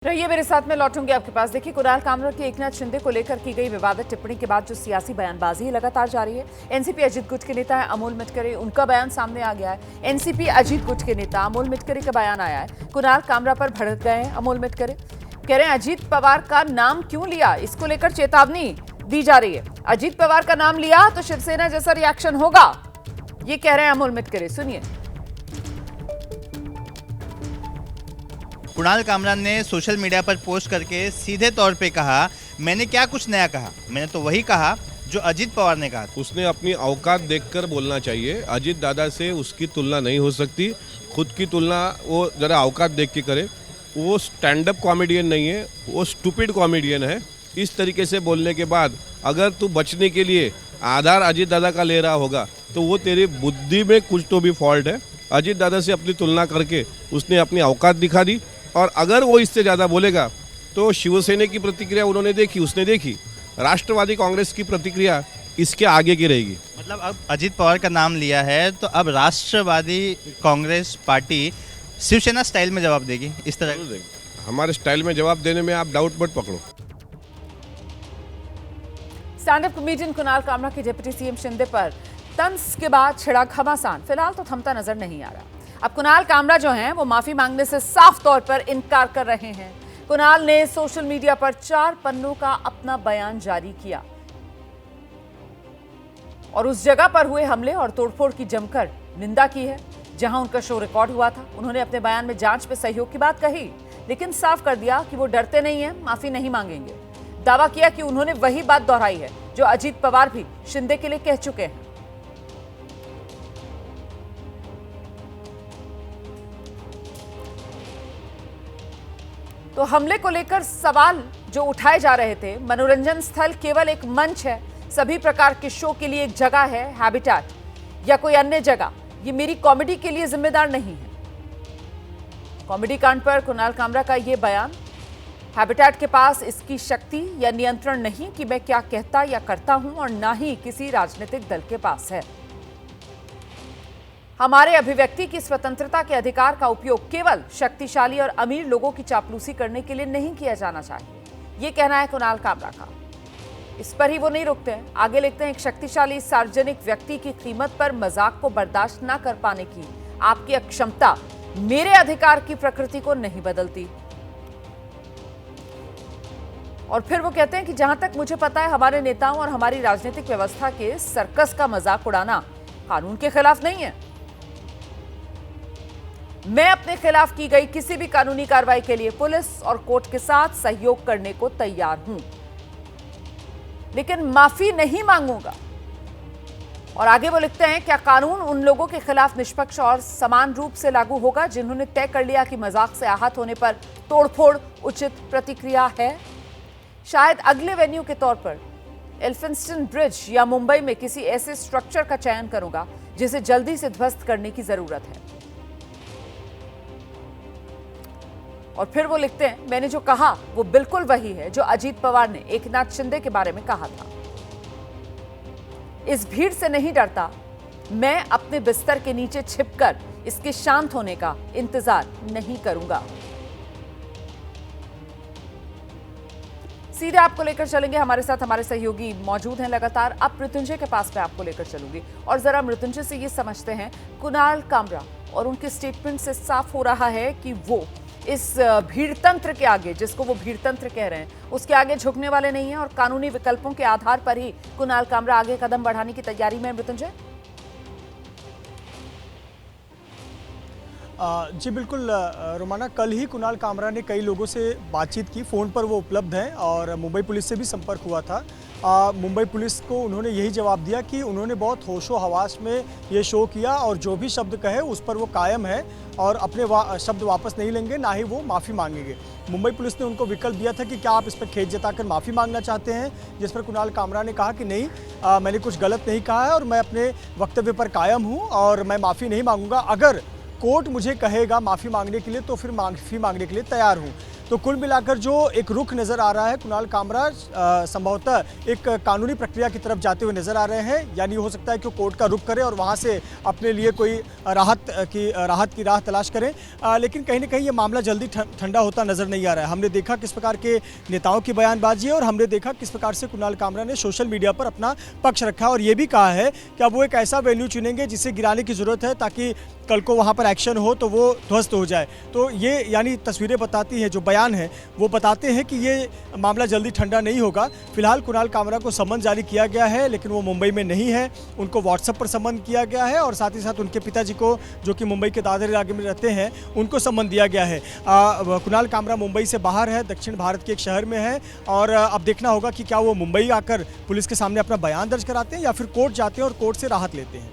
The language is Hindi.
रहिए मेरे साथ में लौटूंगी आपके पास। देखिए, कुणाल कामरा की एकनाथ शिंदे को लेकर की गई विवादित टिप्पणी के बाद जो सियासी बयानबाजी लगातार जारी है। एनसीपी अजीत गुट के नेता है अमोल मिटकरी, उनका बयान सामने आ गया है। एनसीपी अजीत गुट के नेता अमोल मिटकरी का बयान आया है। कुणाल कामरा पर भड़क गए हैं अमोल मिटकरी, कह रहे हैं अजीत पवार का नाम क्यों लिया, इसको लेकर चेतावनी दी जा रही है। अजीत पवार का नाम लिया तो शिवसेना जैसा रिएक्शन होगा, ये कह रहे हैं अमोल मिटकरी। सुनिए। कुणाल कामरा ने सोशल मीडिया पर पोस्ट करके सीधे तौर पे कहा, मैंने क्या कुछ नया कहा, मैंने तो वही कहा जो अजीत पवार ने कहा। उसने अपनी औकात देखकर बोलना चाहिए। अजीत दादा से उसकी तुलना नहीं हो सकती, खुद की तुलना वो जरा औकात देख के करे। वो स्टैंड अप कॉमेडियन नहीं है, वो स्टूपिड कॉमेडियन है। इस तरीके से बोलने के बाद अगर तू बचने के लिए आधार अजीत दादा का ले रहा होगा तो वो तेरी बुद्धि में कुछ तो भी फॉल्ट है। अजीत दादा से अपनी तुलना करके उसने अपनी औकात दिखा दी, और अगर वो इससे ज़्यादा बोलेगा तो शिवसेना की प्रतिक्रिया उन्होंने देखी, उसने देखी। राष्ट्रवादी कांग्रेस की प्रतिक्रिया इसके आगे की रहेगी। मतलब अब अजीत पवार का नाम लिया है तो अब राष्ट्रवादी कांग्रेस पार्टी शिवसेना स्टाइल में जवाब देगी, इस तरह हमारे स्टाइल में जवाब देने में आप डाउट मत पकड़ो। Stand up comedian Kunal Kamra के डिप्टी सीएम शिंदे पर तंज के बाद छिड़ा घमासान फिलहाल तो थमता नजर नहीं आ रहा। अब कुणाल कामरा जो हैं वो माफी मांगने से साफ तौर पर इनकार कर रहे हैं। कुणाल ने सोशल मीडिया पर 4 पन्नों का अपना बयान जारी किया और उस जगह पर हुए हमले और तोड़फोड़ की जमकर निंदा की है जहां उनका शो रिकॉर्ड हुआ था। उन्होंने अपने बयान में जांच पे सहयोग की बात कही, लेकिन साफ कर दिया कि वो डरते नहीं हैं, माफी नहीं मांगेंगे। दावा किया कि उन्होंने वही बात दोहराई है जो अजीत पवार भी शिंदे के लिए कह चुके हैं। तो हमले को लेकर सवाल जो उठाए जा रहे थे, मनोरंजन स्थल केवल एक मंच है, सभी प्रकार के शो के लिए एक जगह है, हैबिटेट या कोई अन्य जगह, ये मेरी कॉमेडी के लिए जिम्मेदार नहीं है। कॉमेडी कांड पर कुणाल कामरा का यह बयान, हैबिटेट के पास इसकी शक्ति या नियंत्रण नहीं कि मैं क्या कहता या करता हूं, और ना ही किसी राजनीतिक दल के पास है। हमारे अभिव्यक्ति की स्वतंत्रता के अधिकार का उपयोग केवल शक्तिशाली और अमीर लोगों की चापलूसी करने के लिए नहीं किया जाना चाहिए, ये कहना है कुणाल कामरा का। इस पर ही वो नहीं रुकते हैं, आगे लिखते हैं, एक शक्तिशाली सार्वजनिक व्यक्ति की कीमत पर मजाक को बर्दाश्त न कर पाने की आपकी अक्षमता मेरे अधिकार की प्रकृति को नहीं बदलती। और फिर वो कहते हैं कि जहां तक मुझे पता है हमारे नेताओं और हमारी राजनीतिक व्यवस्था के सर्कस का मजाक उड़ाना कानून के खिलाफ नहीं है। मैं अपने खिलाफ की गई किसी भी कानूनी कार्रवाई के लिए पुलिस और कोर्ट के साथ सहयोग करने को तैयार हूं, लेकिन माफी नहीं मांगूंगा। और आगे वो लिखते हैं, क्या कानून उन लोगों के खिलाफ निष्पक्ष और समान रूप से लागू होगा जिन्होंने तय कर लिया कि मजाक से आहत होने पर तोड़फोड़ उचित प्रतिक्रिया है? शायद अगले वेन्यू के तौर पर एल्फिंस्टन ब्रिज या मुंबई में किसी ऐसे स्ट्रक्चर का चयन करूंगा जिसे जल्दी से ध्वस्त करने की जरूरत है। और फिर वो लिखते हैं, मैंने जो कहा वो बिल्कुल वही है जो अजीत पवार ने एकनाथ शिंदे के बारे में कहा था। इस भीड़ से नहीं डरता, मैं अपने बिस्तर के नीचे छिपकर इसके शांत होने का इंतजार नहीं करूंगा। सीधे आपको लेकर चलेंगे, हमारे साथ हमारे सहयोगी मौजूद हैं लगातार। अब मृत्युंजय के पास मैं आपको लेकर चलूंगी और जरा मृत्युंजय से ये समझते हैं, कुणाल कामरा और उनके स्टेटमेंट से साफ हो रहा है कि वो इस भीड़तंत्र के आगे, जिसको वो भीड़तंत्र कह रहे हैं, उसके आगे झुकने वाले नहीं हैं और कानूनी विकल्पों के आधार पर ही कुणाल कामरा आगे कदम बढ़ाने की तैयारी में है। मृत्युंजय जी बिल्कुल रोमाना, कल ही कुणाल कामरा ने कई लोगों से बातचीत की, फ़ोन पर वो उपलब्ध हैं और मुंबई पुलिस से भी संपर्क हुआ था। मुंबई पुलिस को उन्होंने यही जवाब दिया कि उन्होंने बहुत होशो हवास में ये शो किया और जो भी शब्द कहे उस पर वो कायम है और अपने शब्द वापस नहीं लेंगे, ना ही वो माफ़ी मांगेंगे। मुंबई पुलिस ने उनको विकल्प दिया था कि क्या आप इस पर खेद जताकर माफ़ी मांगना चाहते हैं, जिस पर कुणाल कामरा ने कहा कि नहीं, मैंने कुछ गलत नहीं कहा है और मैं अपने वक्तव्य पर कायम हूँ और मैं माफ़ी नहीं मांगूंगा। अगर कोर्ट मुझे कहेगा माफ़ी मांगने के लिए तो फिर माफ़ी मांगने के लिए तैयार हूँ। तो कुल मिलाकर जो एक रुख नज़र आ रहा है, कुणाल कामरा संभवतः एक कानूनी प्रक्रिया की तरफ जाते हुए नजर आ रहे हैं। यानी हो सकता है कि वो कोर्ट का रुख करें और वहाँ से अपने लिए कोई राहत की राह तलाश करें। लेकिन कहीं ना कहीं ये मामला जल्दी ठंडा होता नजर नहीं आ रहा है। हमने देखा किस प्रकार के नेताओं की बयानबाजी है और हमने देखा किस प्रकार से कुणाल कामरा ने सोशल मीडिया पर अपना पक्ष रखा और ये भी कहा है कि अब वो एक ऐसा वेन्यू चुनेंगे जिसे गिराने की जरूरत है ताकि कल को वहाँ पर एक्शन हो तो वो ध्वस्त हो जाए। तो ये यानी तस्वीरें बताती हैं, जो बयान है वो बताते हैं कि ये मामला जल्दी ठंडा नहीं होगा। फिलहाल कुणाल कामरा को सम्मन जारी किया गया है, लेकिन वो मुंबई में नहीं है। उनको व्हाट्सएप पर सम्मन किया गया है और साथ ही साथ उनके पिताजी को, जो कि मुंबई के दादर इलाके में रहते हैं, उनको सम्मन दिया गया है। कुणाल कामरा मुंबई से बाहर है, दक्षिण भारत के एक शहर में है और अब देखना होगा कि क्या वो मुंबई आकर पुलिस के सामने अपना बयान दर्ज कराते हैं या फिर कोर्ट जाते हैं और कोर्ट से राहत लेते हैं।